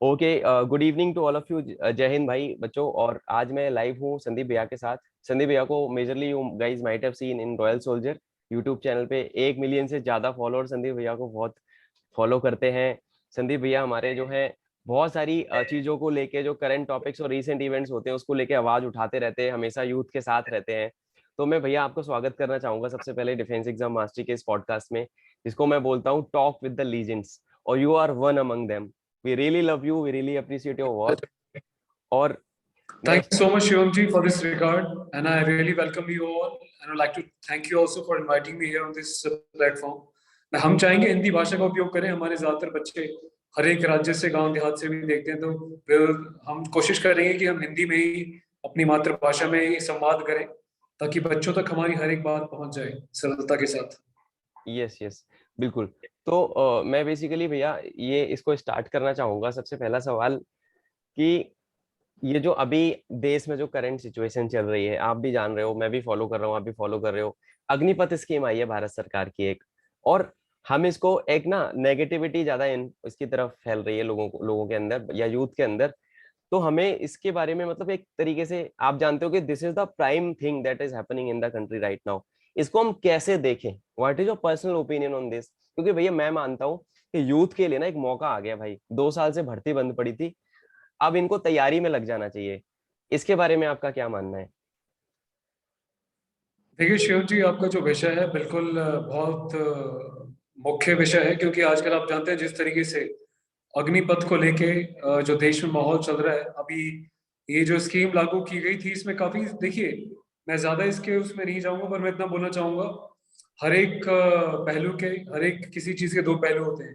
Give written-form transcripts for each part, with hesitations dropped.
Okay, good evening to all of you. जय हिंद भाई बच्चों। और आज मैं लाइव हूँ संदीप भैया के साथ। संदीप भैया को majorly you guys might have seen in royal soldier YouTube channel पे। 1 मिलियन से ज्यादा फॉलोअर संदीप भैया को बहुत फॉलो करते हैं। संदीप भैया हमारे जो है बहुत सारी चीजों को लेके, जो करंट टॉपिक्स और रीसेंट इवेंट्स होते हैं उसको लेके आवाज उठाते रहते हैं, हमेशा यूथ के साथ रहते हैं। तो मैं भैया आपको स्वागत करना चाहूंगा सबसे पहले डिफेंस एग्जाम मास्टरी के इस पॉडकास्ट में, जिसको मैं बोलता हूँ टॉक विद द लीजेंड्स, और you are one among them. We really love you, we really appreciate your work. और मैं Thank you so much, Shivamji, for this regard, and I really welcome you all. And I'd like to thank you also for inviting me here on this platform. हम चाहेंगे हिंदी भाषा का उपयोग करें। हमारे ज्यादातर बच्चे हर एक राज्य से, गांव देहात से भी देखते हैं, तो हम कोशिश करेंगे कि हम हिंदी में ही अपनी मातृभाषा में ही संवाद करें, ताकि बच्चों तक हमारी हर एक बात पहुंच जाए सरलता के साथ। यस यस, बिल्कुल। तो मैं बेसिकली भैया ये इसको स्टार्ट करना चाहूंगा। सबसे पहला सवाल कि ये जो अभी देश में जो करंट सिचुएशन चल रही है, आप भी जान रहे हो, मैं भी फॉलो कर रहा हूँ, आप भी फॉलो कर रहे हो। अग्निपथ स्कीम आई है भारत सरकार की एक, और हम इसको एक ना नेगेटिविटी ज्यादा इसकी तरफ फैल रही है लोगों के अंदर या यूथ के अंदर। तो हमें इसके बारे में मतलब एक तरीके से आप जानते हो कि this is the prime thing that is happening in the country right now. इसको हम कैसे देखें? What is your personal opinion on this? क्योंकि भैया मैं मानता हूँ कि यूथ के लिए ना एक मौका आ गया भाई। 2 साल से भर्ती बंद पड़ी थी, अब इनको तैयारी में लग जाना चाहिए। इसके बारे में आपका क्या मानना है? देखिए शिव जी, आपका जो विषय है बिल्कुल बहुत मुख्य विषय है, क्योंकि आजकल आप जानते हैं जिस तरीके से अग्निपथ को लेके जो देश में माहौल चल रहा है अभी, ये जो स्कीम लागू की गई थी इसमें काफी, देखिए मैं ज्यादा इसके उसमें नहीं जाऊंगा, पर मैं इतना बोलना चाहूंगा, हर एक पहलू के, हर एक किसी चीज के दो पहलू होते हैं,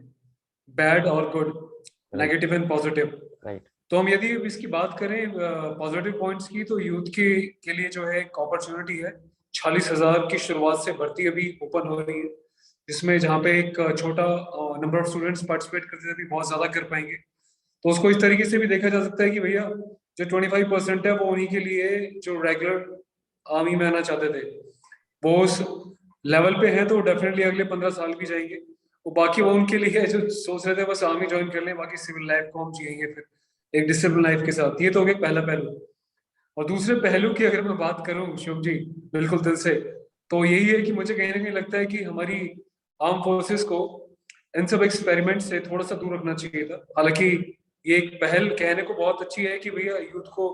बैड और good, right negative and positive. Right तो हम यदि इसकी बात करें पॉजिटिव पॉइंट्स की, तो यूथ के लिए जो है एक अपॉर्चुनिटी है। 40,000 की शुरुआत से भर्ती अभी ओपन हो रही है, जिसमें जहाँ पे एक छोटा नंबर ऑफ स्टूडेंट्स पार्टिसिपेट करते थे, अभी बहुत ज्यादा कर पाएंगे। तो उसको इस तरीके से भी देखा जा सकता है कि भैया जो 25% है वो उन्हीं के लिए, जो रेगुलर आर्मी में आना चाहते थे, वो उस लेवल पे है, तो डेफिनेटली अगले 15 साल भी जाएंगे। वो बाकी वो उनके लिए है जो सोच रहे थे बस आर्मी ज्वाइन कर लें, बाकी सिविल लाइफ को हम जिएंगे फिर एक डिसिप्लिन लाइफ के साथ। ये तो हो गया पहला पहलू। और दूसरे पहलू की अगर मैं बात करूं शिव जी, बिल्कुल दिल से, तो यही है कि मुझे कहीं ना कहीं लगता है कि हमारी आर्म फोर्सेस को इन सब एक्सपेरिमेंट से थोड़ा सा दूर रखना चाहिए था। हालांकि ये एक पहल कहने को बहुत अच्छी है कि भैया यूथ को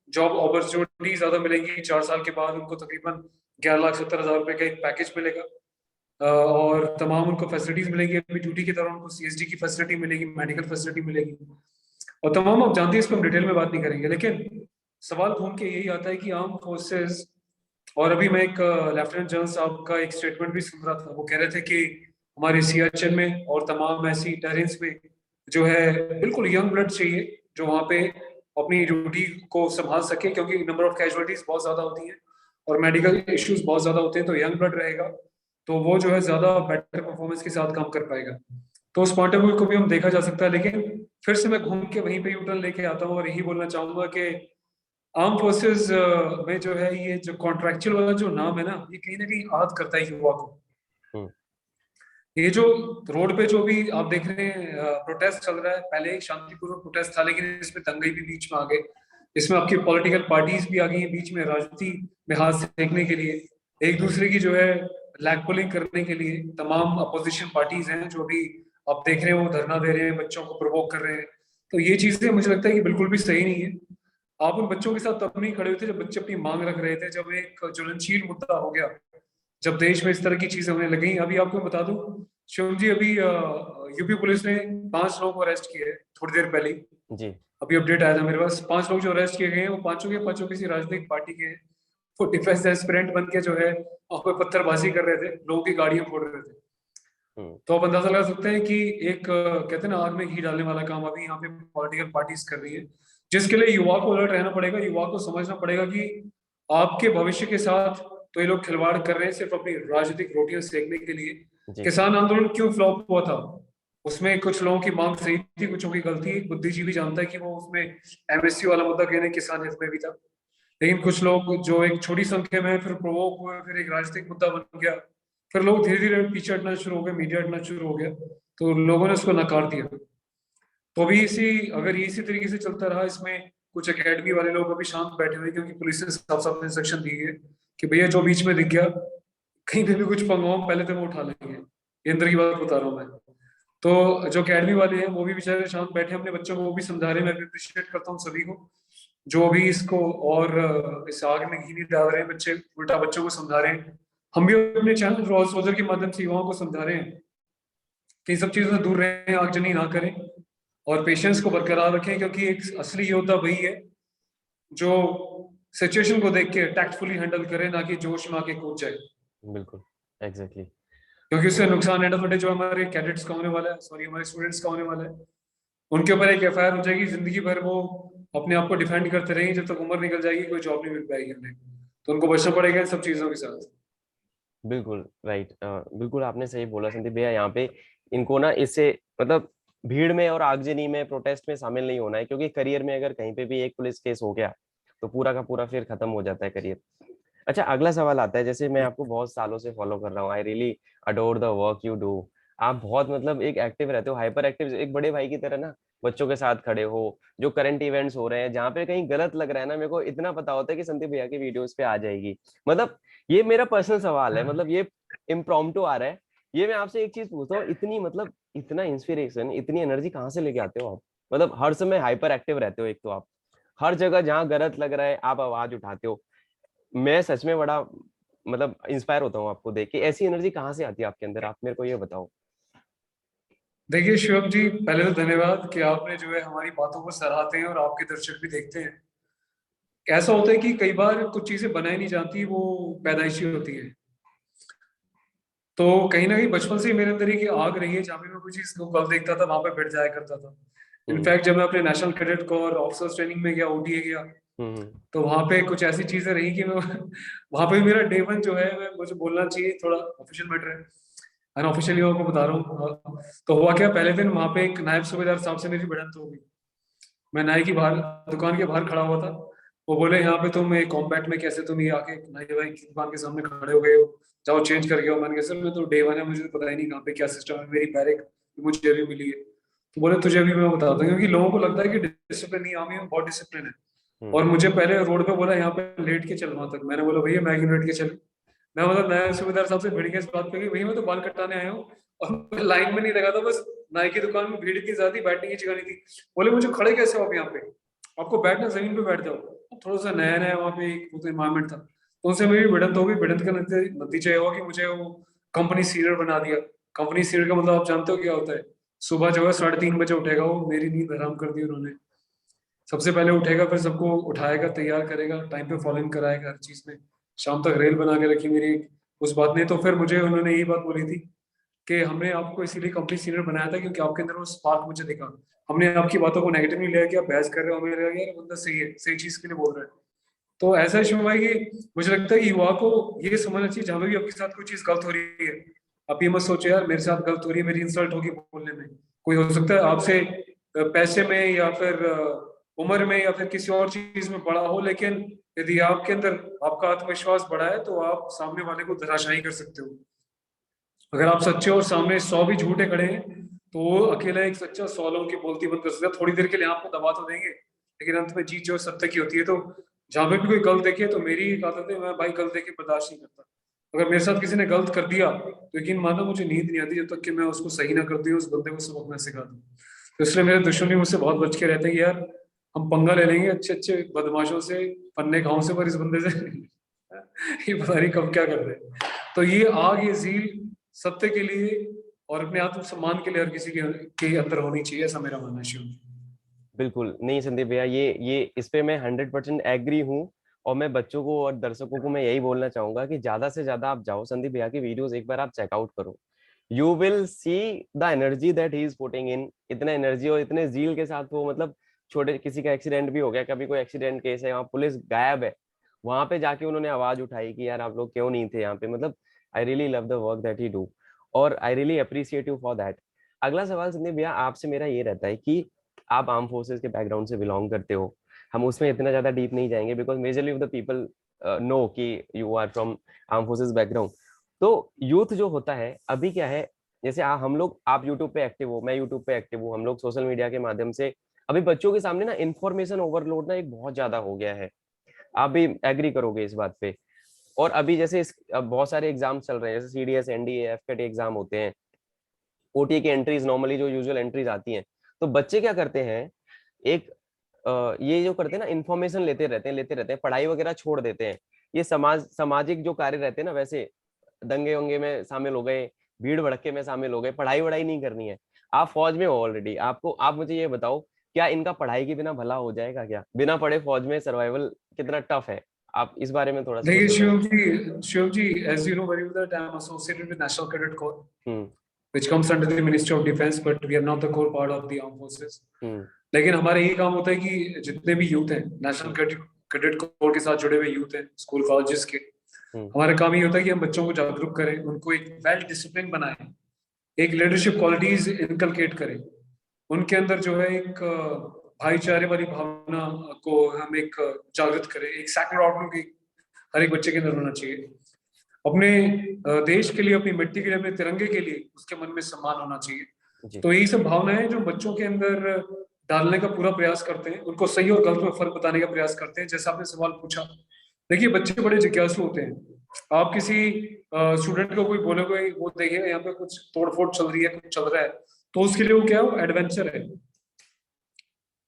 जॉब अपॉर्चुनिटी ज्यादा मिलेंगी, 4 साल के बाद उनको तकरीबन 11,70,000 रुपए का एक पैकेज मिलेगा, और तमाम उनको फैसिलिटीज मिलेंगी। अभी ड्यूटी की तरह उनको सीएसडी की फैसिलिटी मिलेगी, मेडिकल फैसिलिटी मिलेगी, और तमाम आप जानते हैं, इस पर हम डिटेल में बात नहीं करेंगे। लेकिन सवाल घूम के यही आता है कि आर्म फोर्सेस, और अभी मैं एक लेफ्टिनेंट जनरल साहब का एक स्टेटमेंट भी सुन रहा था, वो कह रहे थे कि हमारे सियाचिन में और तमाम ऐसी टेरेंस में जो है बिल्कुल यंग ब्लड चाहिए, जो वहाँ पे अपनी ड्यूटी को संभाल सके, क्योंकि नंबर ऑफ कैजुअलिटीज बहुत ज्यादा होती हैं और मेडिकल इश्यूज बहुत ज्यादा होते हैं। तो यंग ब्लड रहेगा तो वो जो है ज्यादा बेटर परफॉर्मेंस के साथ काम कर पाएगा। तो उस पॉइंट ऑफ व्यू को भी हम देखा जा सकता है। लेकिन फिर से मैं घूम के वहीं पे यूटर्न लेके आता हूँ और यही बोलना चाहूंगा कि आर्म फोर्सेस में जो है ये जो कॉन्ट्रेक्चुअल वाला जो नाम है ना, ये कहीं ना कहीं याद करता है युवा को। हम्म। ये जो रोड पे जो भी आप देख रहे हैं प्रोटेस्ट चल रहा है, पहले एक शांतिपूर्वक प्रोटेस्ट था, लेकिन इसमें दंगे भी बीच में आ गए। इसमें आपकी पॉलिटिकल पार्टीज भी आ गई हैं बीच में, राजनीति में हाथ सेकने के लिए, एक दूसरे की जो है लैग पुलिंग करने के लिए। तमाम अपोजिशन पार्टीज हैं जो भी आप देख रहे हैं वो धरना दे रहे हैं, बच्चों को प्रवोक कर रहे हैं। तो ये चीजें मुझे लगता है कि बिल्कुल भी सही नहीं है। आप उन बच्चों के साथ तब नहीं खड़े हुए थे जब बच्चे अपनी मांग रख रहे थे, जब एक ज्वलनशील मुद्दा हो गया, जब देश में इस तरह की चीजें होने लगी। अभी आपको बता दूं शिवम जी, अभी यूपी पुलिस ने 5 लोगों को अरेस्ट किया है थोड़ी देर पहले ही। जी। अभी अपडेट आया था मेरे पास, 5 लोग जो अरेस्ट किए गए हैं वो पांचों के पांचों किसी राजनीतिक पार्टी के हैं। वो डिफेंस एस्पिरेंट बन के जो है वहां पे पत्थरबाजी कर रहे थे, लोगों की गाड़ियां फोड़ रहे थे। हम्म। तो आप अंदाजा लगा सकते हैं कि एक कहते हैं ना, आग में घी डालने वाला काम अभी यहाँ पे पॉलिटिकल पार्टीज कर रही है, जिसके लिए युवा को अलर्ट रहना पड़ेगा। युवा को समझना पड़ेगा कि आपके भविष्य के साथ तो ये लोग खिलवाड़ कर रहे हैं सिर्फ अपनी राजनीतिक रोटियां सेकने के लिए। जी। किसान आंदोलन क्यों फ्लॉप हुआ था? उसमें कुछ लोगों की मांग सही थी, कुछ लोगों की गलती। बुद्धिजीवी जानता है कि वो उसमें एमएससी वाला मुद्दा कहने किसान हित में भी था, लेकिन कुछ लोग जो एक छोटी संख्या में फिर प्रोवोक हुए, फिर एक राजनीतिक मुद्दा बन गया, फिर लोग धीरे धीरे पीछे हटना शुरू हो गए, मीडिया हटना शुरू हो गया, तो लोगों ने उसको नकार दिया। तो अभी अगर ये इसी तरीके से चलता रहा, इसमें कुछ एकेडमी वाले लोग अभी शांत बैठे हुए हैं, क्योंकि पुलिस ने साफ साफ इंस्ट्रक्शन दी है कि भैया जो बीच में दिख गया, कहीं पे भी कुछ पंगा हो, पहले तो वो उठा लेंगे। ये अंदर की बात बता रहा हूँ मैं। तो जो अकेडमी वाले हैं वो भी बेचारे शांत बैठे हैं, अपने बच्चों को वो भी समझा रहे हैं। मैं भी अप्रिशिएट करता हूँ सभी को जो भी इसको और इस आग में घी नहीं डाल रहे हैं, बच्चे उल्टा बच्चों को समझा रहे हैं। हम भी अपने चैनल रोज सोल्जर के माध्यम से युवाओं को समझा रहे हैं कि इन सब चीजों से दूर रहें, आगजनी ना करें और पेशेंस को बरकरार रखें, क्योंकि एक असली योद्धा वही है जो सिचुएशन को देख के टैक्टफुली हैंडल करे, ना कि जोश में आके कूद जाए। बिल्कुल, एग्जैक्टली। क्योंकि उससे नुकसान एंड ऑफ द डे जो हमारे कैडेट्स का होने वाला है, सॉरी हमारे स्टूडेंट्स का होने वाला है, उनके ऊपर एक एफआईआर हो जाएगी, जिंदगी भर वो अपने आप को डिफेंड करते रहेंगे, जब तक उम्र निकल जाएगी कोई जॉब नहीं मिल पाएगी उन्हें। तो उनको बचना पड़ेगा इन सब चीजों के साथ। बिल्कुल राइट, बिल्कुल आपने सही बोला संदीप भैया। यहाँ पे इनको ना इससे मतलब भीड़ में और आगजनी में, प्रोटेस्ट में शामिल नहीं होना है, क्योंकि करियर में अगर कहीं पे भी एक पुलिस केस हो गया तो पूरा का पूरा फिर खत्म हो जाता है करियर। अच्छा, अगला सवाल आता है। जैसे मैं आपको बहुत सालों से फॉलो कर रहा हूँ, I really adore the work you do. आप बहुत मतलब एक एक्टिव रहते हो, हाइपर एक्टिव, एक बड़े भाई की तरह ना बच्चों के साथ खड़े हो। जो करंट इवेंट्स हो रहे हैं, जहाँ पे कहीं गलत लग रहा है ना, मेरे को इतना पता होता है कि संदीप भैया की वीडियोस पे आ जाएगी। मतलब ये मेरा पर्सनल सवाल है, मतलब ये इम्प्रॉम्प्टू आ रहा है। ये मैं आपसे एक चीज पूछता हूँ, इतनी मतलब इतना इंस्पिरेशन, इतनी एनर्जी कहाँ से लेके आते हो आप? मतलब हर समय हाइपर एक्टिव रहते हो, एक तो आप हर जगह जहाँ गलत लग रहा है आप आवाज उठाते हो। मैं सच में बड़ा मतलब इंस्पायर होता हूँ आपको देख के। ऐसी एनर्जी कहाँ से आती है आपके अंदर, आप मेरे को ये बताओ। देखिए शिवम जी, पहले तो धन्यवाद कि आपने जो है हमारी बातों को सराहते हैं और आपके दर्शक भी देखते हैं। ऐसा होता है कि कई बार कुछ चीजें बनाई नहीं जाती, वो पैदाइशी होती है। तो कहीं ना कहीं बचपन से ही मेरे अंदर एक आग रही है, जहाँ पे मैं कोई चीज को गलत देखता था वहां पे बैठ जाया करता था। हम्म इनफैक्ट जब मैं अपने national cadet corps officers training में गया, ओडीए गया, हम्म तो वहां पे कुछ ऐसी चीजें रही कि मैं वहां पे भी मेरा डे वन जो है, मैं मुझे बोलना चाहिए, थोड़ा ऑफिशियल मैटर है, अनऑफिशियली आपको बता रहा हूँ। तो हुआ क्या, पहले दिन वहां पे एक नायब सूबेदार साहब से मेरी भिड़ंत हो गई। मैं नाई की बाहर, दुकान के बाहर खड़ा हुआ था। वो बोले यहाँ पे तुम एक कॉम्बैट में कैसे तुम ये आके नाई भाई की दुकान के सामने खड़े हो गए हो, जाओ चेंज करके आओ। मैंने कहा सर मैं तो डे वन है, मुझे तो पता ही नहीं कहाँ पे क्या सिस्टम है, मेरी बैरिक मुझे अभी मिली है। तो बोले तुझे अभी मैं बताता हूँ, क्योंकि लोगों को लगता है कि डिसिप्लिन नहीं, आर्मी में बहुत डिसिप्लिन है। और हम्म मुझे पहले रोड पे बोला यहाँ पे लेट के चल वहां तक। मैंने बोला भैया मैं क्यों लेट के चल, मैं मतलब नया सूबेदार साहब से भिड़ के इस बात पे कि भैया मैं तो बाल कटाने आया हूँ और मैं लाइन में नहीं लगा था, बस नाई की दुकान में भीड़ इतनी ज्यादा थी, बैठने की जगह नहीं थी। बोले मुझे खड़े कैसे हो आप यहाँ पे, आपको बैठना जमीन पे बैठ जाओ। थोड़ा सा नया नया वहाँ पे एक वो तो इन्वायरमेंट था, तो उनसे मेरी भिड़ंत हो गई। भिड़ंत का नतीजा ये हुआ कि मुझे वो कंपनी सीनियर बना दिया। कंपनी सीनियर का मतलब आप जानते हो क्या होता है? सुबह जो है 3:30 बजे उठेगा वो, मेरी नींद हराम कर दी उन्होंने। सबसे पहले उठेगा, फिर सबको उठाएगा, तैयार करेगा, टाइम पे फॉलोइंग कराएगा हर चीज में। शाम तक रेल बना के रखी मेरी उस बात ने। तो फिर मुझे उन्होंने यही बात बोली थी कि हमने आपको इसीलिए कंपनी सीनियर बनाया था क्योंकि आपके अंदर वो स्पार्क मुझे दिखा। हमने आपकी बातों को नेगेटिव नहीं लिया कि आप बहस कर रहे हो, हमें लगा यार बंदा सही है, सही चीज के लिए बोल रहा है। तो ऐसा शुभ है कि मुझे लगता है कि युवा को ये समझना चाहिए, जहां पे भी आपके साथ कोई चीज गलत हो रही है, आप ये मत सोचो यार मेरे साथ गलत हो रही है, मेरी इंसल्ट होगी बोलने में। कोई हो सकता है आपसे पैसे में या फिर उम्र में या फिर किसी और चीज में बड़ा हो, लेकिन यदि आपके अंदर आपका आत्मविश्वास बड़ा है तो आप सामने वाले को धराशायी कर सकते हो। अगर आप सच्चे और सामने 100 भी झूठे खड़े हैं, तो वो अकेला एक सच्चा 100 लोगों की बोलती बंद कर सकता है। थोड़ी देर के लिए आपको दबा तो देंगे, लेकिन अंत में जीत जो सत्य की होती है। तो जहां पे भी कोई गलत देखे, तो मेरी एक आदत है, मैं भाई गलत देखे बर्दाश्त नहीं करता। अगर मेरे साथ किसी ने गलत कर दिया तो यकीन मानना मुझे नींद नहीं आती जब तक कि मैं उसको सही ना कर दूं, उस बंदे को सबक ना सिखा दूं। तो इसलिए मेरे दुश्मन भी मुझसे बहुत बच के रहते हैं कि यार हम पंगा ले लेंगे अच्छे अच्छे बदमाशों से, पन्ने गांव से, पर इस बंदे से ये पता नहीं कब क्या कर रहे हैं। तो ये आग, ये जील सत्य के लिए और अपने आत्मसम्मान के लिए हर किसी के अंदर होनी चाहिए, ऐसा मेरा मानना है शिव। बिल्कुल नहीं संदीप भैया, ये इस पे मैं 100% एग्री हूँ। और मैं बच्चों को और दर्शकों को मैं यही बोलना चाहूंगा कि ज्यादा से ज्यादा आप जाओ संदीप भैया की वीडियोस एक बार आप चेकआउट करो। You will see the energy that he is putting in. इतना एनर्जी और इतने जील के साथ वो मतलब छोटे किसी का एक्सीडेंट भी हो गया, कभी कोई एक्सीडेंट केस है, वहाँ पुलिस गायब है, वहां पे जाके उन्होंने आवाज उठाई कि यार आप लोग क्यों नहीं थे यहाँ पे। मतलब I really love the work that he do, और I really appreciate you for that. अगला सवाल संदीप भैया आपसे मेरा ये रहता है कि आप आर्म फोर्सेस के बैकग्राउंड से बिलोंग करते हो। हम उसमें इतना ज्यादा डीप नहीं जाएंगे because majorly of the people know कि you are from arm forces background. तो यूथ जो होता है अभी क्या है, जैसे हम लोग, आप यूट्यूब पे एक्टिव हो, मैं यूट्यूब पे एक्टिव हूँ, हम लोग सोशल मीडिया के माध्यम से अभी बच्चों के सामने ना इन्फॉर्मेशन ओवरलोड ना एक बहुत ज्यादा हो गया है। आप भी एग्री करोगे इस बात पे। और अभी जैसे अब बहुत सारे एग्जाम चल रहे हैं, जैसे सीडीएस, एनडीए, एफकेटी एग्जाम होते हैं, ओटी की एंट्रीज, नॉर्मली जो यूजुअल एंट्रीज आती हैं, तो बच्चे क्या करते हैं, एक ये जो करते हैं ना, इन्फॉर्मेशन लेते रहते हैं, पढ़ाई वगैरह छोड़ देते हैं। ये सामाजिक जो कार्य रहते हैं ना, वैसे दंगे वंगे में शामिल हो गए, भीड़ भड़के में शामिल हो गए, पढ़ाई वढ़ाई नहीं करनी है। आप फौज में हो ऑलरेडी, आप मुझे ये बताओ, क्या इनका पढ़ाई के बिना भला हो जाएगा? क्या बिना पढ़े फौज में सर्वाइवल कितना टफ है? आप इस बारे में थोड़ा सा कुछ देखिए बताओ। शिव जी, as you know very well that I am associated with National Cadet Corps, hmm. which comes under the Ministry of Defense, but we are not the core part of the armed forces. हम्म। लेकिन हमारा यही काम होता है कि जितने भी youth हैं, नेशनल हम्म। कैडेट कोर के साथ जुड़े हुए यूथ हैं, स्कूल कॉलेजेस के, हम्म। हमारा काम ये होता है कि हम बच्चों को जागरूक करें, उनको एक वेल डिसिप्लिन बनाएं, एक लीडरशिप क्वालिटीज इनकलकेट करें, उनके अंदर जो है एक भाईचारे वाली भावना को हम एक जागृत करें, एक सेक्युलर आउटलुक हर एक बच्चे के अंदर होना चाहिए। अपने देश के लिए, अपनी मिट्टी के लिए, अपने तिरंगे के लिए उसके मन में सम्मान होना चाहिए। जी। तो यही सब भावनाएं जो बच्चों के अंदर डालने का पूरा प्रयास करते हैं, उनको सही और गलत में फर्क बताने का प्रयास करते हैं। जैसा आपने सवाल पूछा, देखिए बच्चे बड़े जिज्ञासु होते हैं। आप किसी स्टूडेंट को कोई बोलोगे, वो देखिए यहाँ पे कुछ तोड़फोड़ चल रही है, कुछ चल रहा है, तो उसके लिए वो क्या है, वो एडवेंचर है,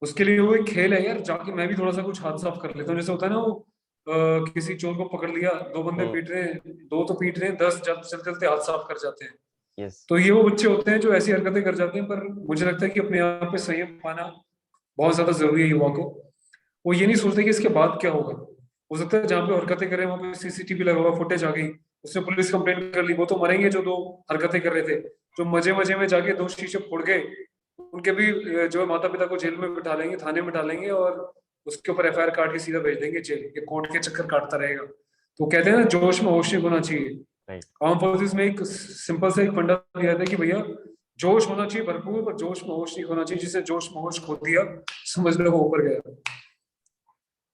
उसके लिए वो एक खेल है। यार जाके मैं भी थोड़ा सा कुछ हाथ साफ कर लेता हूँ। जैसे होता है ना, वो किसी चोर को पकड़ लिया, दो बंदे हम्म। पीट रहे हैं, दो तो पीट रहे हैं, 10 जब चलते चलते हाथ साफ कर जाते हैं। यस। तो ये वो बच्चे होते हैं जो ऐसी हरकतें कर जाते हैं। पर मुझे लगता है कि अपने आप पे संयम पाना बहुत ज्यादा जरूरी है युवा को। वो ये नहीं सोचते कि इसके बाद क्या होगा। हो सकता है जहाँ पे हरकतें करें वहां पे सीसीटीवी लगा हुआ, फुटेज आ गई, उसने पुलिस कंप्लेंट कर ली, वो तो मरेंगे जो दो हरकतें कर रहे थे। जो मजे मजे में जाके दो शीशे फोड़ गए, उनके भी जो है माता पिता को जेल में बिठा लेंगे, थाने में डालेंगे, और उसके ऊपर एफआईआर काट के सीधा भेज देंगे जेल, ये कोर्ट के चक्कर काटता रहेगा। तो कहते हैं ना, जोश में होश नहीं होना चाहिए। राइट। आर्म फोर्सेस में एक सिंपल सा एक फंडा दिया था कि भैया जोश होना चाहिए भरपूर, पर जोश में होश नहीं होना चाहिए। जिसे जोश में होश खो दिया, समझ लो वो ऊपर गया।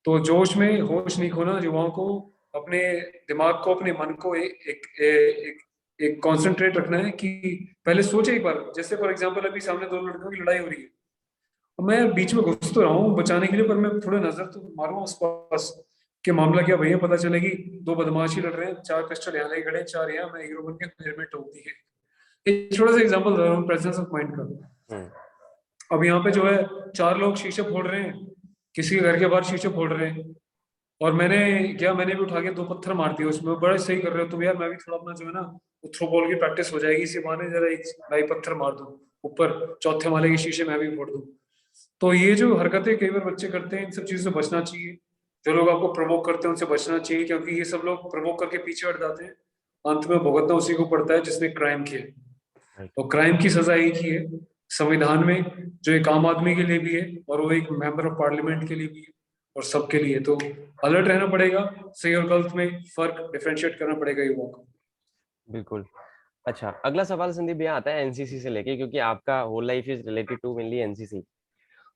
तो जोश में होश नहीं खोना, युवाओं को अपने दिमाग को, अपने मन को एक कॉन्सेंट्रेट रखना है कि पहले सोचे एक बार। जैसे फॉर एग्जांपल अभी सामने दो लड़कों की लड़ाई हो रही है, और मैं बीच में घुस तो रहा हूँ बचाने के लिए, पर मैं थोड़ा नजर तो मारूंगा उस पास कि मामला क्या भैया, पता चलेगी दो बदमाशी लड़ रहे हैं, 4 पिस्टल यहाँ लेके खड़े हैं, 4 यहाँ, मैं हीरो बन के फिर में ठोक दी है। एक छोटा सा एग्जांपल दे रहा हूँ प्रेजेंस ऑफ माइंड का। हम्म। अब यहाँ पे जो है 4 लोग शीशे फोड़ रहे हैं, किसी के घर के बाहर शीशे फोड़ रहे हैं, और मैंने भी उठा के 2 पत्थर मार दिए उसमें। बड़ा सही कर रहे हो तुम यार, मैं भी थोड़ा अपना जो है ना, थ्रो बॉल की प्रैक्टिस हो जाएगी इसी बहाने, जरा एक भाई पत्थर मार दूं ऊपर, चौथे माले के शीशे मैं भी फोड़ दूं। तो ये जो हरकतें कई बार बच्चे करते हैं, इन सब चीजों से बचना चाहिए। जो लोग आपको प्रवोक करते हैं उनसे बचना चाहिए, क्योंकि ये सब लोग प्रवोक करके पीछे हट जाते हैं, अंत में भुगतना उसी को पड़ता है जिसने क्राइम किया। राइट। तो क्राइम की सजा एक ही है संविधान में, जो एक आम आदमी के लिए भी है, और वो एक मेंबर ऑफ पार्लियामेंट के लिए भी है, और सबके लिए। तो अलर्ट रहना पड़ेगा, सही और गलत में फर्क डिफरेंशिएट करना पड़ेगा युवाओं को। बिल्कुल। अच्छा, अगला सवाल संदीप भैया आता है एनसीसी से लेके, क्योंकि आपका whole life is related to mainly NCC.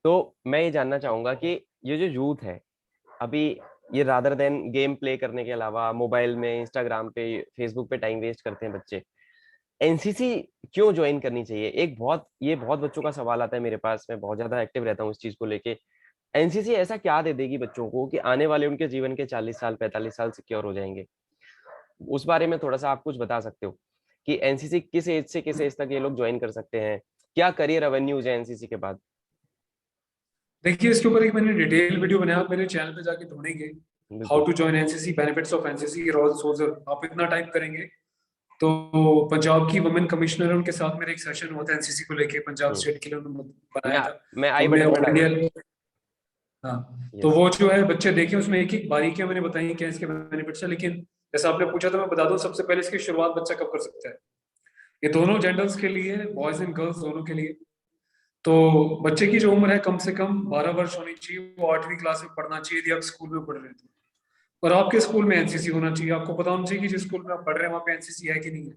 तो मैं ये जानना चाहूंगा कि ये जो यूथ है अभी, ये रादर देन गेम प्ले करने के अलावा मोबाइल में, इंस्टाग्राम पे, फेसबुक पे टाइम वेस्ट करते हैं बच्चे, एनसीसी क्यों ज्वाइन करनी चाहिए? ये बहुत बच्चों का सवाल आता है मेरे पास, मैं बहुत ज्यादा एक्टिव रहता हूँ इस चीज को लेके। एनसीसी ऐसा क्या दे देगी बच्चों को कि आने वाले उनके जीवन के 40 साल, 45 साल सिक्योर हो जाएंगे? उस बारे में थोड़ा सा आप कुछ बता सकते हो कि एनसीसी किस एज से किस एज तक ये लोग ज्वाइन कर सकते हैं? क्या करियर एवेन्यूज है एनसीसी के बाद? देखिए इसके ऊपर एक मैंने डिटेल वीडियो बनाया, आप मेरे चैनल पे जाके ढूंढेंगे, हाउ बिल्कुल। To join NCC, benefits of NCC, royal soldier, आप इतना टाइप करेंगे तो पंजाब की वुमेन कमिश्नर है, उनके साथ मेरा एक सेशन हुआ था एनसीसी को लेके, पंजाब हम्म। स्टेट के लिए उन्होंने मैं बनाया था। मैं आई उनने बटन में ऑल डालूंगा। इंडिया, हाँ, तो यस। वो जो है बच्चे देखे, उसमें एक एक बारीकियां मैंने बताई क्या इसके बेनिफिट्स है। लेकिन जैसा आपने पूछा तो मैं बता दूं, सबसे पहले इसकी शुरुआत बच्चा कब कर सकता है। ये दोनों जेंडर्स के लिए, बॉयज एंड गर्ल्स दोनों के लिए। तो बच्चे की जो उम्र है कम से कम 12 वर्ष होनी चाहिए, वो 8वीं क्लास में पढ़ना चाहिए यदि आप स्कूल में पढ़ रहे थे। और आपके स्कूल में एनसीसी होना चाहिए, आपको पता होना चाहिए कि जिस स्कूल में आप पढ़ रहे हैं वहाँ पे एनसीसी है कि नहीं है।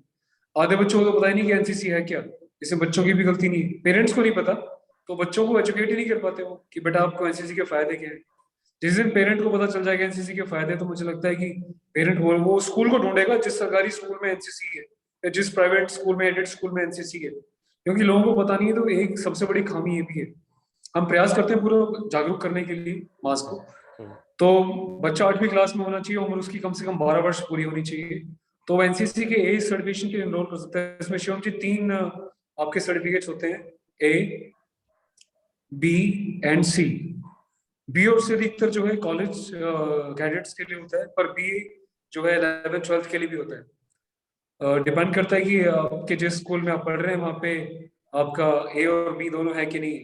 आधे बच्चों को तो पता ही नहीं कि एनसीसी है क्या, इसमें बच्चों की भी गलती नहीं है, पेरेंट्स को नहीं पता, तो बच्चों को एजुकेट ही नहीं कर पाते वो कि बेटा आपको एनसीसी के फायदे क्या है। जिस दिन पेरेंट को पता चल जाएगा एनसीसी के फायदे, तो मुझे लगता है कि पेरेंट वो स्कूल को ढूंढेगा जिस सरकारी स्कूल में एनसीसी है, जिस प्राइवेट स्कूल में, एडेड स्कूल में एनसीसी के, क्योंकि लोगों को पता नहीं है। तो एक सबसे बड़ी खामी ये भी है, हम प्रयास करते हैं पूरा जागरूक करने के लिए मास को। तो बच्चा 8वीं क्लास में होना चाहिए, उम्र उसकी कम से कम 12 वर्ष पूरी होनी चाहिए, तो वो एनसीसी के ए सर्टिफिकेशन के लिए एनरोल कर सकता है। इसमें शिवम जी 3 आपके सर्टिफिकेट्स होते हैं, ए, बी एंड सी। बी और सी अधिकतर जो है कॉलेज कैडेट्स के लिए होता है, पर बी जो है 11th 12th के लिए भी होता है। डिपेंड करता है कि आपके जिस स्कूल में आप पढ़ रहे हैं वहाँ पे आपका ए और बी दोनों है कि नहीं।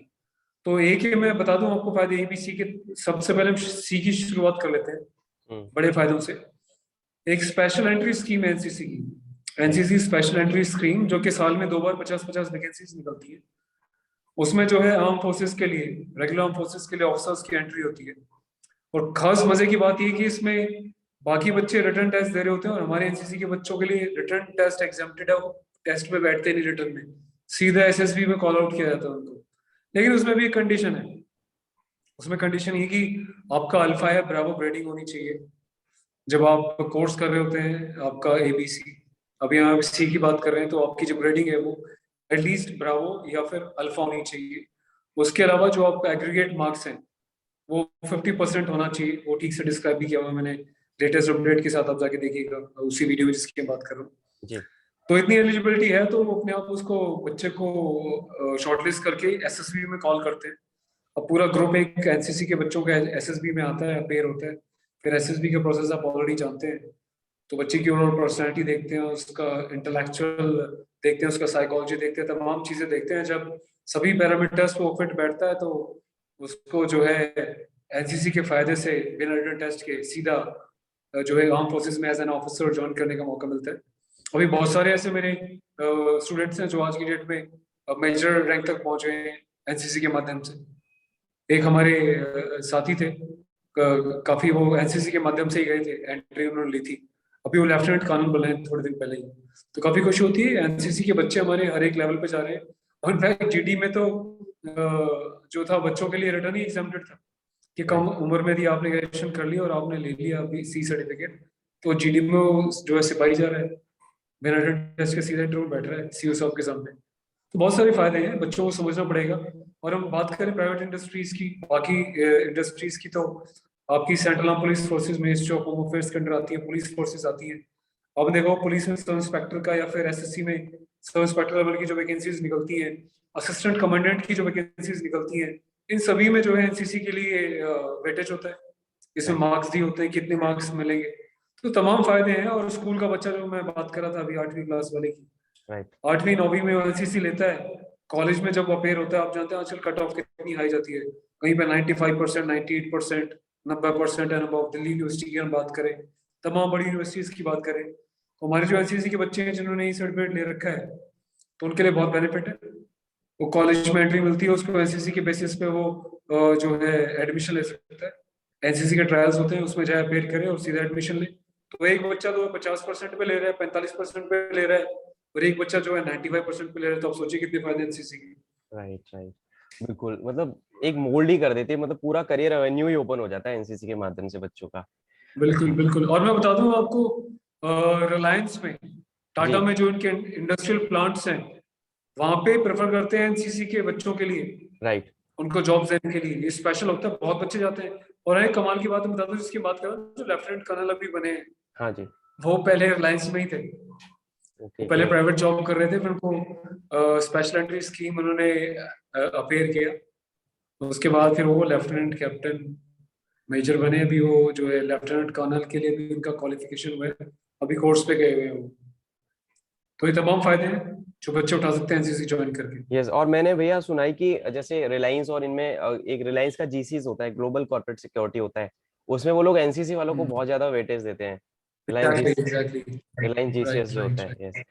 तो ए के मैं बता दूं आपको फायदे, ए बी सी के। सबसे पहले हम सी की शुरुआत कर लेते हैं बड़े फायदों से। एक स्पेशल एंट्री स्कीम है एनसीसी की, एनसीसी स्पेशल एंट्री स्कीम, जो कि साल में 2 बार 50-50 वैकेंसीज निकलती है। उसमें जो है आर्म फोर्सेस के लिए, रेगुलर आर्म फोर्सेस के लिए ऑफिसर्स की एंट्री होती है। और खास मजे की बात ये कि इसमें बाकी बच्चे रिटर्न टेस्ट दे रहे होते हैं, और हमारे एनसीसी के बच्चों के लिए रिटर्न टेस्ट एग्जेम्प्टेड है। वो टेस्ट में बैठते नहीं, रिटर्न में सीधा एसएसबी में कॉल आउट किया जाता है उनको। लेकिन उसमें भी एक कंडीशन है, उसमें कंडीशन ये कि आपका अल्फा या ब्रावो ग्रेडिंग होनी चाहिए। जब आप कोर्स कर रहे होते हैं आपका एबीसी, अभी हम सी की बात कर रहे हैं, तो आपकी जो ग्रेडिंग है वो एटलीस्ट ब्रावो या फिर अल्फा होनी चाहिए। उसके अलावा जो आपका एग्रीगेट मार्क्स हैं वो 50% होना चाहिए। वो ठीक से डिस्क्राइब भी किया हुआ मैंने लेटेस्ट अपडेट के साथ, आप जाके देखिएगा उसी वीडियो में जिसकी मैं बात कर रहा हूँ जी। तो इतनी एलिजिबिलिटी है तो वो अपने आप उसको, बच्चे को शॉर्टलिस्ट करके एसएसबी में कॉल करते हैं। अब पूरा ग्रुप एक एनसीसी के बच्चों का एसएसबी में आता है, पेयर होता है। फिर एसएसबी के प्रोसेस आप ऑलरेडी जानते हैं। तो बच्चे की ओवरऑल पर्सनैलिटी देखते हैं, उसका इंटेलेक्चुअल देखते हैं, उसका साइकोलॉजी देखते हैं, तमाम चीजें देखते हैं। जब सभी पैरामीटर्स पे फिट बैठता है तो उसको जो है एनसीसी के फायदे से बिना रिटन टेस्ट के सीधा जो है आर्म फोर्सेस में एज एन ऑफिसर ज्वाइन करने का मौका मिलता है। अभी बहुत सारे ऐसे मेरे स्टूडेंट्स हैं जो आज की डेट में मेजर रैंक तक पहुंचे हैं एनसीसी के माध्यम से। एक हमारे साथी थे, काफी वो एनसीसी के माध्यम से ही गए थे, एंट्री उन्होंने ली थी। अभी वो लेफ्टिनेंट कर्नल बने हैं थोड़े दिन पहले ही। तो काफी खुशी होती है, एनसीसी के बच्चे हमारे हर एक लेवल पे जा रहे हैं। और इनफैक्ट जीडी में तो जो था बच्चों के लिए रिटर्न ही एग्जाम्प्टेड था कि कम उम्र में यदि आपने ग्रेजुएशन कर लिया और आपने ले लिया अभी सी सर्टिफिकेट, तो जीडी में वो जो है सिपाही जा रहा है, बिना रिटन टेस्ट के सीधा इंटरव्यू बैठ रहा है सीओ साहब के सामने। तो बहुत सारे फायदे हैं, बच्चों को समझना पड़ेगा। और हम बात करें प्राइवेट इंडस्ट्रीज की, बाकी इंडस्ट्रीज की, तो आपकी central arm police forces, ministry of home affairs के अंडर आती है, पुलिस फोर्सेज आती है। अब देखो पुलिस में सब इंस्पेक्टर का या फिर एसएससी में सब इंस्पेक्टर लेवल की जो वैकेंसीज निकलती हैं, असिस्टेंट कमांडेंट की जो वैकेंसीज निकलती हैं, इन सभी में जो है एनसीसी के लिए वेटेज होता है। इसमें मार्क्स भी होते हैं, कितने मार्क्स मिलेंगे। तो तमाम फायदे हैं। और स्कूल का बच्चा जो मैं बात कर रहा था अभी 8वीं क्लास वाले की, राइट। 8वीं 9वीं में एनसीसी लेता है, कॉलेज में जब अपेयर होता है, आप जानते हैं आजकल कट ऑफ कितनी हाई जाती है, कहीं पे 95%, 98%, 90% एंड अबव। दिल्ली यूनिवर्सिटी की हम बात करें, तमाम बड़ी यूनिवर्सिटीज की बात करें, तो हमारे जो एनसीसी के बच्चे हैं जिन्होंने ये सर्टिफिकेट ले रखा है, तो उनके लिए बहुत बेनिफिट है। वो कॉलेज में एंट्री मिलती है, उसको एनसीसी के बेसिस पे वो जो है एडमिशन ले सकता है। एनसीसी के ट्रायल्स होते हैं, उसमें जाए अपेयर करे और सीधा एडमिशन ले। तो एक बच्चा तो 50% पे ले रहा है, 45% पे ले रहा है, और एक बच्चा जो है 95% पे ले रहा है। तो आप सोचिए कितने फायदे एनसीसी के। Right, right. बिल्कुल, मतलब एक मोल्ड ही कर देती है, मतलब पूरा करियर एवेन्यू ही ओपन हो जाता है एनसीसी के माध्यम से बच्चों का। बिल्कुल बिल्कुल। और मैं बता दूं आपको, रिलायंस में, टाटा जी। में जो इनके इंडस्ट्रियल प्लांट्स हैं, वहां पे प्रेफर करते हैं एनसीसी के बच्चों के लिए, राइट। उनको जॉब देने के लिए। ये स्पेशल होता है, बहुत बच्चे जाते हैं। और एक कमाल की बात मैं बता दूं, जिसकी बात कर रहा हूं, जो लेफ्टिनेंट कर्नल अभी बने हैं, हाँ जी। वो पहले रिलायंस में ही थे। वो ओके, पहले ग्रेट। प्राइवेट जॉब कर रहे थे, फिर उनको स्पेशल एंट्री स्कीम उन्होंने अपेयर किया। उसके बाद फिर वो लेफ्टिनेंट कैप्टन मेजर बने। अभी वो जो है लेफ्टिनेंट कर्नल के लिए भी उनका क्वालिफिकेशन हुआ है, अभी कोर्स पे गए हुए हैं वो। तो ये तमाम फायदे हैं जो बच्चे उठा सकते हैं एनसीसी ज्वाइन करके। यस, और मैंने भैया सुना है कि जैसे रिलायंस और इनमें एक रिलायंस का जीसीस होता है, ग्लोबल कॉर्पोरेट सिक्योरिटी होता है, उसमें वो लोग एनसीसी वालों को बहुत ज्यादा वेटेज देते हैं। Reliance ji exactly exactly. Reliance GCS right जो होता राइट है, राइट यस।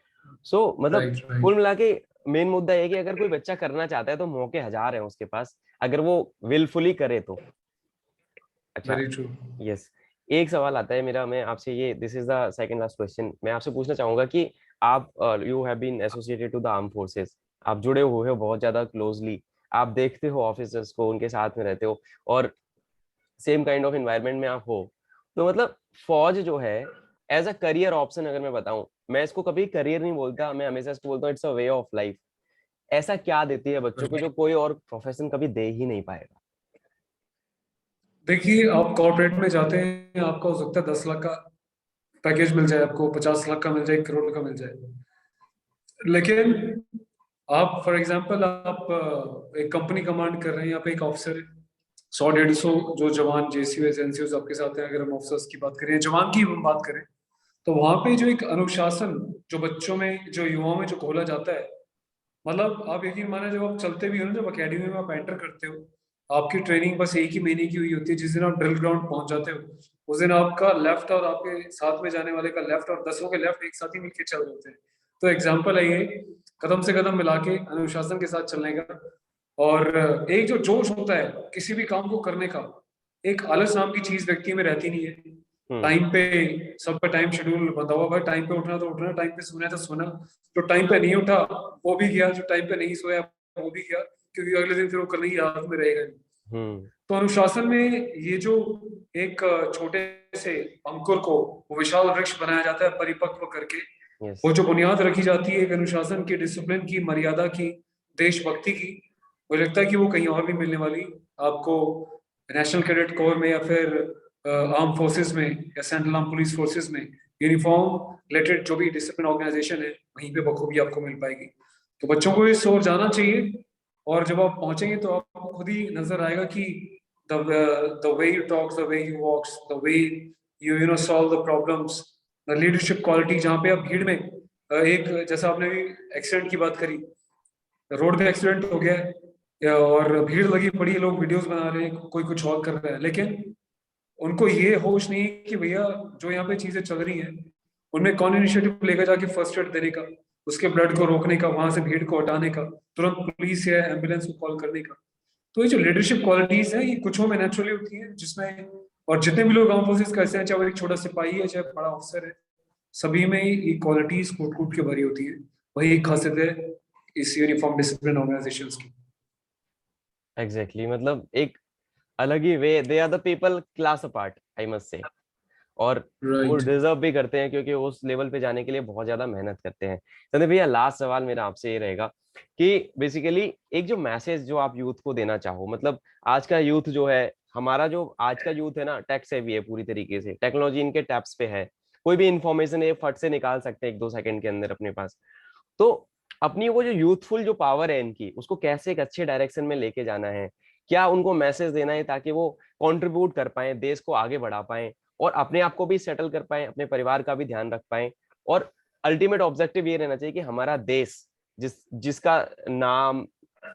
सो मतलब राइट राइट। कुल मिला के मेन मुद्दा ये है कि अगर कोई बच्चा करना चाहता है तो मौके हजार हैं उसके पास, अगर वो विलफुली करे तो। अच्छा। Very true. यस। एक सवाल आता है मेरा, मैं आपसे ये, this is the second last question, मैं आपसे पूछना चाहूंगा कि आप you have been associated to the arm forces, आप जुड़े हुए हो बहुत ज्यादा क्लोजली, आप देखते हो ऑफिसर्स को, उनके साथ में रहते हो, और सेम काइंड ऑफ एनवायरनमेंट में आप हो, तो मतलब फौज जो है एज अ करियर ऑप्शन अगर मैं बताऊं, मैं इसको कभी करियर नहीं बोलता, मैं हमेशा इसको बोलता हूँ it's a way of life. ऐसा क्या देती है बच्चों को जो कोई और प्रोफेशन कभी दे ही नहीं पाएगा। देखिए, आप कॉर्पोरेट में जाते हैं, आपका हो सकता है 10 लाख का पैकेज मिल जाए, आपको 50 लाख का मिल जाए, 1 करोड़ का मिल जाए। लेकिन आप फॉर एग्जांपल आप एक कंपनी कमांड कर रहे हैं, आप एक ऑफिसर, 100-150 जो जवान जेसीओ एजेंसीज आपके साथ हैं, अगर हम ऑफिसर्स की बात करें, जवान की हम बात करें, तो वहां पे जो एक अनुशासन जो बच्चों में, जो युवाओं में जो घोला जाता है, मतलब आप यकीन माने, जब आप चलते भी हो ना, जब अकेडमी में आप एंटर करते हो, आपकी ट्रेनिंग बस 1 ही महीने की हुई होती है। जिस दिन आप ड्रिल ग्राउंड पहुंच जाते हो, उस दिन आपका लेफ्ट और आपके साथ में जाने वाले का लेफ्ट और 10 के लेफ्ट एक साथ ही मिलके चल रहे होते हैं। तो एग्जाम्पल है ये, कदम से कदम मिला के अनुशासन के साथ चलने का। और एक जो जोश होता है किसी भी काम को करने का, एक आलस नाम की चीज व्यक्ति में रहती नहीं है। हम्म। टाइम पे, सबका टाइम शेड्यूल बंधा हुआ, भाई टाइम पे उठना तो उठना, टाइम पे सोना तो सोना। जो टाइम पे नहीं उठा वो भी गया, जो टाइम पे नहीं सोया वो भी गया, क्योंकि अगले दिन फिर वो करने की हालत में रहेगा नहीं। हम्म। तो अनुशासन में ये जो एक छोटे से अंकुर को वो विशाल वृक्ष बनाया जाता है परिपक्व करके, यस। वो जो बुनियाद रखी जाती है एक अनुशासन की, डिसिप्लिन की, मर्यादा की, देशभक्ति की, मुझे लगता है कि वो कहीं और भी मिलने वाली आपको नेशनल कैडेट कोर में, या फिर आर्म फोर्सेस में, या सेंट्रल आर्म पुलिस फोर्सेस में, यूनिफॉर्म रिलेटेड जो भी डिसिप्लिन ऑर्गेनाइजेशन है, वहीं पे बखूबी आपको मिल पाएगी। तो बच्चों को इस ओर जाना चाहिए, और जब आप पहुंचेंगे तो आपको खुद ही नजर आएगा कि the way you talk, the way you walk, the way you solve the problems, the leadership quality, जहाँ पे आप भीड़ में एक, जैसा आपने भी एक्सीडेंट की बात करी, रोड पे एक्सीडेंट हो गया है, और भीड़ लगी पड़ी है, लोग वीडियोस बना रहे हैं, कोई कुछ और कर रहा है, लेकिन उनको ये होश नहीं है कि भैया जो यहाँ पे चीजें चल रही हैं, उनमें कौन इनिशिएटिव लेकर जाके फर्स्ट एड देने का, उसके ब्लड को रोकने का, वहां से भीड़ को हटाने का, तुरंत पुलिस या एम्बुलेंस को कॉल करने का। तो ये जो लीडरशिप क्वालिटीज हैं, ये कुछों में नेचुरली होती हैं, जिसमें, और जितने भी लोग आर्म फोर्सेस करते हैं, चाहे वो एक छोटा सिपाही है, चाहे बड़ा अफसर है, सभी में ये क्वालिटीज कूट कूट के भरी होती है। वही एक खासियत है इस यूनिफॉर्म डिसिप्लिन ऑर्गेनाइजेशंस की। एग्जैक्टली, मतलब एक अलग ही way, they are the people class apart, I must say. और वो राइट। डिजर्व भी करते हैं, क्योंकि उस लेवल पे जाने के लिए बहुत ज्यादा मेहनत करते हैं। संदीप भैया, लास्ट सवाल मेरा आपसे ये रहेगा कि बेसिकली एक जो मैसेज जो आप यूथ को देना चाहो, मतलब आज का यूथ जो है, हमारा जो आज का यूथ है ना, टेक सेवी है, पूरी तरीके से टेक्नोलॉजी इनके टैप्स पे है। कोई भी इंफॉर्मेशन है फट से निकाल सकते हैं 1-2 सेकंड के अंदर अपने पास। तो अपनी वो जो यूथफुल जो पावर है इनकी, उसको कैसे एक अच्छे डायरेक्शन में लेके जाना है, क्या उनको मैसेज देना है ताकि वो कंट्रीब्यूट कर पाए, देश को आगे बढ़ा पाए, और अपने आप को भी सेटल कर पाए, अपने परिवार का भी ध्यान रख पाए, और अल्टीमेट ऑब्जेक्टिव ये रहना चाहिए कि हमारा देश, जिसका नाम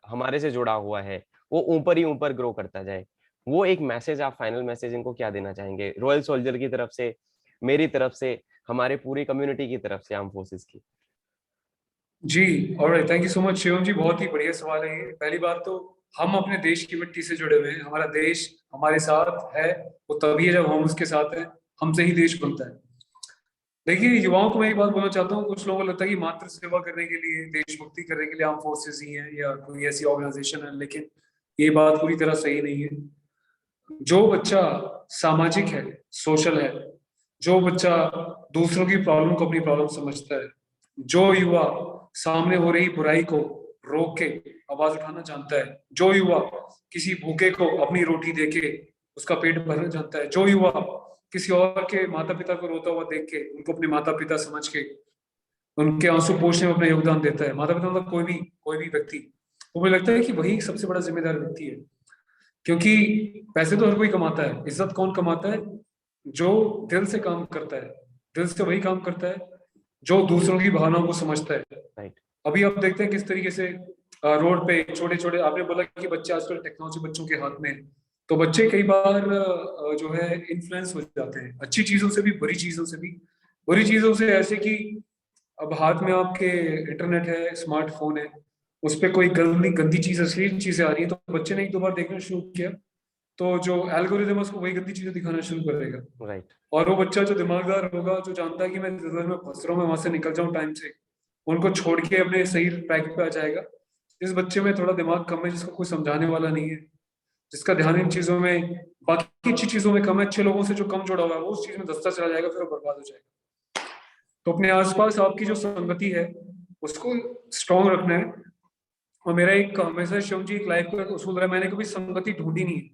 हमारे से जुड़ा हुआ है, वो ऊपर ही ऊपर ग्रो करता जाए। वो एक मैसेज, आप फाइनल मैसेज इनको क्या देना चाहेंगे, रॉयल सोल्जर की तरफ से, मेरी तरफ से, हमारे पूरी कम्युनिटी की तरफ से, आर्म फोर्सेस की? जी, alright, thank you so much Shivam ji, बहुत ही बढ़िया सवाल है ये। पहली बात तो, हम अपने देश की मिट्टी से जुड़े हुए हैं, हमारा देश हमारे साथ है, वो तभी है जब हम उसके साथ हैं, हमसे ही देश बनता है। देखिए, युवाओं को मैं एक बात बोलना चाहता हूँ, कुछ लोगों को लगता है कि मात्र सेवा करने के लिए, देशभक्ति करने के लिए आर्म फोर्सेस ही है, या कोई ऐसी ऑर्गेनाइजेशन है, लेकिन ये बात पूरी तरह सही नहीं है। जो बच्चा सामाजिक है, सोशल है, जो बच्चा दूसरों की प्रॉब्लम को अपनी प्रॉब्लम समझता है, जो युवा सामने हो रही बुराई को रोक के आवाज उठाना जानता है, जो युवा किसी भूखे को अपनी रोटी देके उसका पेट भरना जानता है, जो युवा किसी और के माता पिता को रोता हुआ देख के उनको अपने माता पिता समझ के उनके आंसू पोंछने में अपना योगदान देता है, माता पिता मतलब कोई भी व्यक्ति, वो मुझे लगता है कि वही सबसे बड़ा जिम्मेदार व्यक्ति है। क्योंकि पैसे तो हर कोई कमाता है, इज्जत कौन कमाता है? जो दिल से काम करता है। दिल से वही काम करता है जो दूसरों की भावनाओं को समझता है। राइट। अभी आप देखते हैं किस तरीके से रोड पे छोटे छोटे, आपने बोला कि बच्चे आजकल टेक्नोलॉजी बच्चों के हाथ में है, तो बच्चे कई बार जो है इन्फ्लुएंस हो जाते हैं, अच्छी चीजों से भी, बुरी चीजों से भी। बुरी चीजों से ऐसे कि अब हाथ में आपके इंटरनेट है, स्मार्टफोन है, उस पर कोई गंदी गंदी चीज, अश्लील चीजें आ रही है, तो बच्चे ने एक दो बार देखना शुरू किया, तो जो एल्गोरिदम है उसको वही गंदी चीजें दिखाना शुरू करेगा। राइट। और वो बच्चा जो दिमागदार होगा, जो जानता है कि मैं जरूर में फंस रहा हूँ, मैं वहां से निकल जाऊं टाइम से, उनको छोड़ के अपने सही ट्रैक पे आ जाएगा। इस बच्चे में थोड़ा दिमाग कम है, जिसको कोई समझाने वाला नहीं है, जिसका ध्यान इन चीजों में, बाकी अच्छी चीजों में कम है, अच्छे लोगों से जो कम जुड़ा हुआ है, वो उस चीज में दस्ता चला जाएगा, फिर वो बर्बाद हो जाएगा। तो अपने आसपास आपकी जो संगति है उसको स्ट्रांग रखना है। और मेरा एक हमेशा शिवम जी एक लाइफ का एक उसूल रहा है, मैंने कभी संगति ढूंढी नहीं है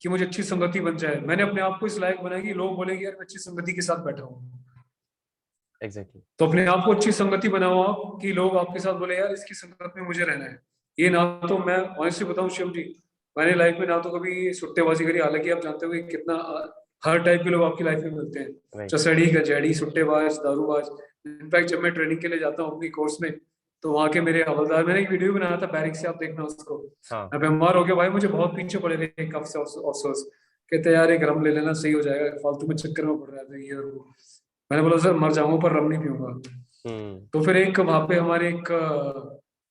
कि मुझे अच्छी संगति बन जाए। मैंने अपने आप को इस लायक बनाया कि लोग बोलेंगे यार मैं अच्छी संगति के साथ बैठा हूँ। एग्जैक्टली। तो अपने आप को अच्छी संगति बनाओ आप कि लोग आपके साथ बोले यार इसकी संगत में मुझे रहना है। ये ना तो मैं ऑनेस्टली बताऊं शिव जी, मैंने लाइफ में ना तो कभी सुट्टेबाजी करी, हालांकि आप जानते हो कि कितना हर टाइप के लोग आपकी लाइफ में मिलते हैं, राइट। चसड़ी गजेड़ी सुट्टेबाज दारूबाज। इनफैक्ट जब मैं ट्रेनिंग के लिए जाता हूँ अपनी कोर्स में, तो वहाँ के मेरे हवलदार, मैंने एक वीडियो बनाया था बैरिक से, आप देखना उसको। हाँ। मैं बीमार हो गया भाई, मुझे बहुत पीछे पड़े थे कब से अफसोस, कहते यार एक रम ले लेना सही हो जाएगा, फालतू में चक्कर में पड़ रहा था ये और वो। मैंने बोला सर मर जाऊंगा पर रम नहीं पीऊंगा। हम्म। तो फिर एक वहां पे हमारे एक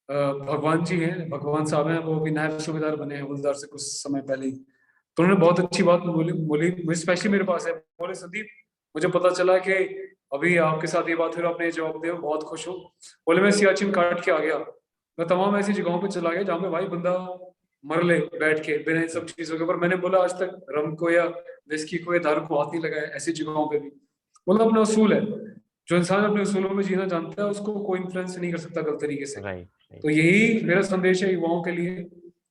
भगवान जी हैं, भगवान साहब हैं, वो भी नायब सूबेदार बने हैं हवलदार से कुछ समय पहले ही। तो उन्होंने बहुत अच्छी बात बोली बोली स्पेशली मेरे पास है, बोले संदीप मुझे पता चला कि अभी आपके साथ ये बात हुई, आपने ये जवाब दिया, बहुत खुश हूँ। बोले मैं सियाचिन काट के आ गया, मैं तमाम ऐसी जगहों पे चला गया जहाँ पे भाई बंदा मर ले बैठ के बिना इन सब चीजों के, पर मैंने बोला आज तक रम को या विस्की को या दारू को हाथ नहीं लगाया ऐसी जगहों पे भी। बोला अपना उसूल है, जो इंसान अपने उसूलों में जीना जानता है उसको कोई इन्फ्लुएंस नहीं कर सकता गलत तरीके से। राइट। राइट। तो यही मेरा संदेश है युवाओं के लिए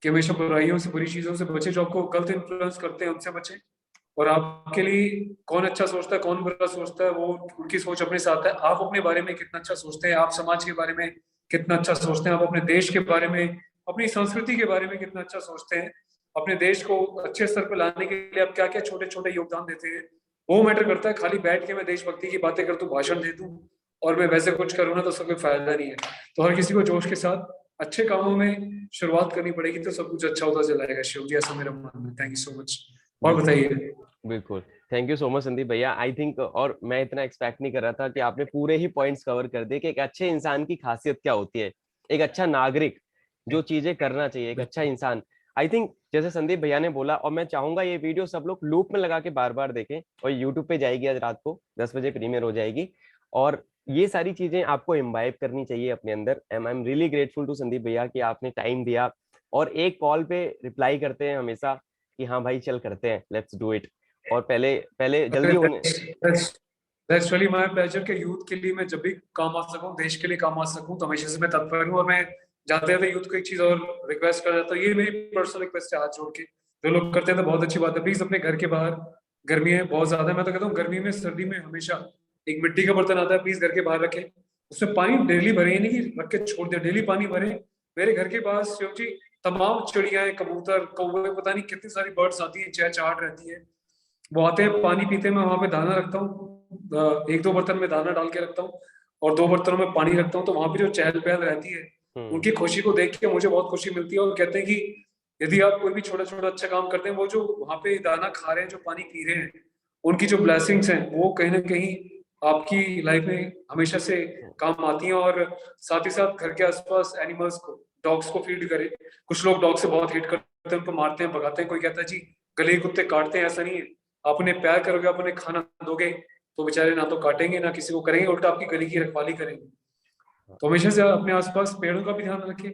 कि हमेशा बुराइयों से बुरी चीजों से बचे, जो आपको गलत इन्फ्लुएंस करते हैं उनसे बचे। और आपके लिए कौन अच्छा सोचता है कौन बुरा सोचता है वो उनकी सोच अपने साथ है। आप अपने बारे में कितना अच्छा सोचते हैं, आप समाज के बारे में कितना अच्छा सोचते हैं, आप अपने देश के बारे में अपनी संस्कृति के बारे में कितना अच्छा सोचते हैं, अपने देश को अच्छे स्तर पर लाने के लिए आप क्या क्या छोटे छोटे योगदान देते हैं, वो मैटर करता है। खाली बैठ के मैं देशभक्ति की बातें कर दूं, भाषण दे दूं और मैं वैसे कुछ करूँ ना, तो उसका कोई फायदा नहीं है। तो हर किसी को जोश के साथ अच्छे कामों में शुरुआत करनी पड़ेगी, तो सब कुछ अच्छा होता चला जाएगा। शिव जी ऐसा मेरा मानना है। Thank you so much. और बिल्कुल। बताइए। बिल्कुल। Thank you so much Sandeep भैया। आई थिंक, और मैं इतना एक्सपेक्ट नहीं कर रहा था कि आपने पूरे ही पॉइंट्स कवर कर दिए कि एक अच्छे इंसान की खासियत क्या होती है, एक अच्छा नागरिक जो चीजें करना चाहिए, एक अच्छा इंसान। आई थिंक जैसे संदीप भैया ने बोला, और मैं चाहूंगा ये वीडियो सब लोग लूप में लगा के बार बार देखें, और यूट्यूब पे जाएगी आज रात को 10 बजे प्रीमियर हो जाएगी। और ये सारी चीजें आपको इम्बाइब करनी चाहिए अपने अंदर। I am really grateful to Sandeep भैया कि आपने टाइम दिया और एक कॉल पे रिप्लाई करते हैं हमेशा कि हाँ भाई चल करते हैं, लेट्स डू इट। और पहले पहले जल्दी होने। दैट्स रियली माय प्लेजर कि यूथ के लिए मैं जब भी काम आ सकूं, देश के लिए काम आ सकूं, तो हमेशा से मैं तत्पर हूं। और मैं जाते जाते यूथ को एक चीज और रिक्वेस्ट कर जाता हूँ, ये मेरी पर्सनल रिक्वेस्ट है हाथ जोड़ के, जो लोग करते हैं तो बहुत अच्छी बात है, प्लीज अपने घर के बाहर, गर्मी है बहुत ज्यादा है, मैं तो कहता हूँ गर्मी में सर्दी में हमेशा एक मिट्टी का बर्तन आता है, प्लीज घर के बाहर रखें, उसमें पानी डेली भरे, नहीं कि रख के छोड़ दे, डेली पानी भरे। मेरे घर के पास शिव जी तमाम चिड़िया, कबूतर, कौवे, पता नहीं कितनी सारी बर्ड्स आती है, चहचहाट रहती है। वो आते हैं पानी पीते हैं, मैं वहां पे दाना रखता हूँ, एक दो बर्तन में दाना डाल के रखता हूँ और दो बर्तनों में पानी रखता हूँ। तो वहां पे जो चहल पहल रहती है, हम्म। उनकी खुशी को देख के मुझे बहुत खुशी मिलती है। और कहते हैं कि यदि आप कोई भी छोटा छोटा अच्छा काम करते हैं, वो जो वहां पे दाना खा रहे हैं, जो पानी पी रहे हैं, उनकी जो ब्लेसिंग्स हैं वो कहीं ना कहीं आपकी लाइफ में हमेशा से काम आती हैं। और साथ ही साथ घर के आसपास एनिमल्स को, डॉग्स को फीड करें। कुछ लोग डॉग से बहुत हेट करते हैं, उनको मारते हैं, भगाते हैं, कोई कहता है जी गले के कुत्ते काटते हैं, ऐसा नहीं है। आप उन्हें प्यार करोगे, आप उन्हें खाना दोगे, तो बेचारे ना तो काटेंगे ना किसी को करेंगे, उल्टा आपकी गली की रखवाली करेंगे। तो हमेशा से अपने आसपास पेड़ों का भी ध्यान रखें,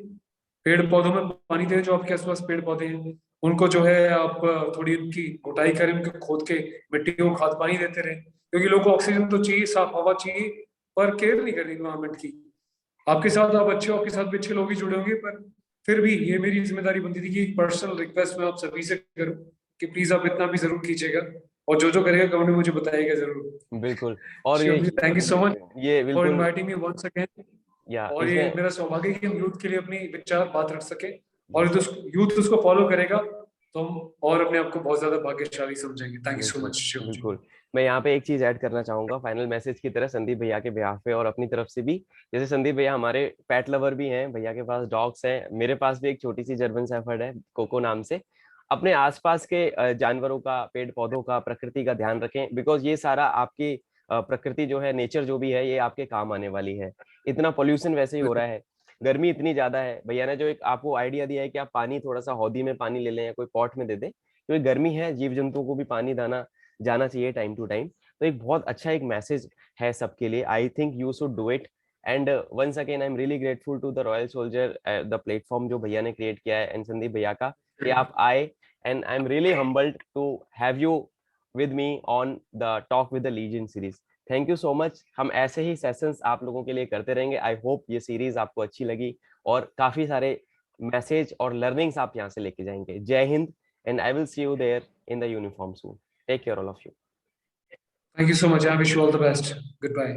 पेड़ पौधों में पानी दें, जो आपके आसपास पेड़ पौधे हैं उनको जो है आप थोड़ी उनकी गुटाई करें, उनको खोद के मिट्टी को खाद पानी देते रहें, क्योंकि लोगों को ऑक्सीजन तो चाहिए, साफ हवा चाहिए, पर केयर नहीं करनी इन्वायरमेंट की। आपके साथ आप अच्छे हो, आपके साथ भी अच्छे लोग ही जुड़े होंगे, पर फिर भी ये मेरी जिम्मेदारी बनती थी कि एक पर्सनल रिक्वेस्ट मैं आप सभी से करूं कि प्लीज आप इतना भी जरूर कीजिएगा, और जो जो करेगा कमेंट में मुझे बताइएगा जरूर। बिल्कुल। और Shiv ji thank you so much ये फॉर बिल्कुल। Inviting me once again. या और ये इसमें। मेरा सौभाग्य है कि हम यूथ के लिए अपनी विचार बात रख सके, और यूथ उसको फॉलो करेगा तो हम और अपने आप को बहुत ज्यादा भाग्यशाली समझेंगे। थैंक यू सो बिल्कुल। मच शिव जी। बिल्कुल। मैं यहाँ पे एक चीज ऐड करना चाहूंगा फाइनल मैसेज की तरह संदीप भैया के बिहाफ पे और अपनी तरफ से भी। जैसे संदीप भैया हमारे पेट लवर भी हैं, भैया के पास डॉग्स हैं, मेरे पास भी एक छोटी सी जर्मन शेफर्ड है कोको नाम से। अपने आसपास के जानवरों का, पेड़ पौधों का, प्रकृति का ध्यान रखें, बिकॉज ये सारा आपकी प्रकृति जो है, नेचर जो भी है, ये आपके काम आने वाली है। इतना पोल्यूशन वैसे ही हो रहा है, गर्मी इतनी ज्यादा है, भैया ने जो एक आपको आइडिया दिया है कि आप पानी थोड़ा सा हौदी में पानी ले लें या कोई पॉट में दे दें, क्योंकि गर्मी है, जीव जंतुओं को भी पानी दाना जाना चाहिए टाइम टू टाइम। तो एक बहुत अच्छा एक मैसेज है सबके लिए। I think you should do it. And once again I am really grateful to the royal soldier, the platform जो भैया ने क्रिएट किया है, एंड संदीप भैया का कि आप आए। And I am really humbled to have you with me on the talk with the legend series. Thank you so much. हम ऐसे ही सेशंस आप लोगों के लिए करते रहेंगे। आई होप ये सीरीज आपको अच्छी लगी और काफी सारे मैसेज और लर्निंग्स आप यहाँ से लेके जाएंगे। Jai Hind, and I will see you there in the uniform soon. Take care all of you. Thank you so much. I wish you all the best. Goodbye.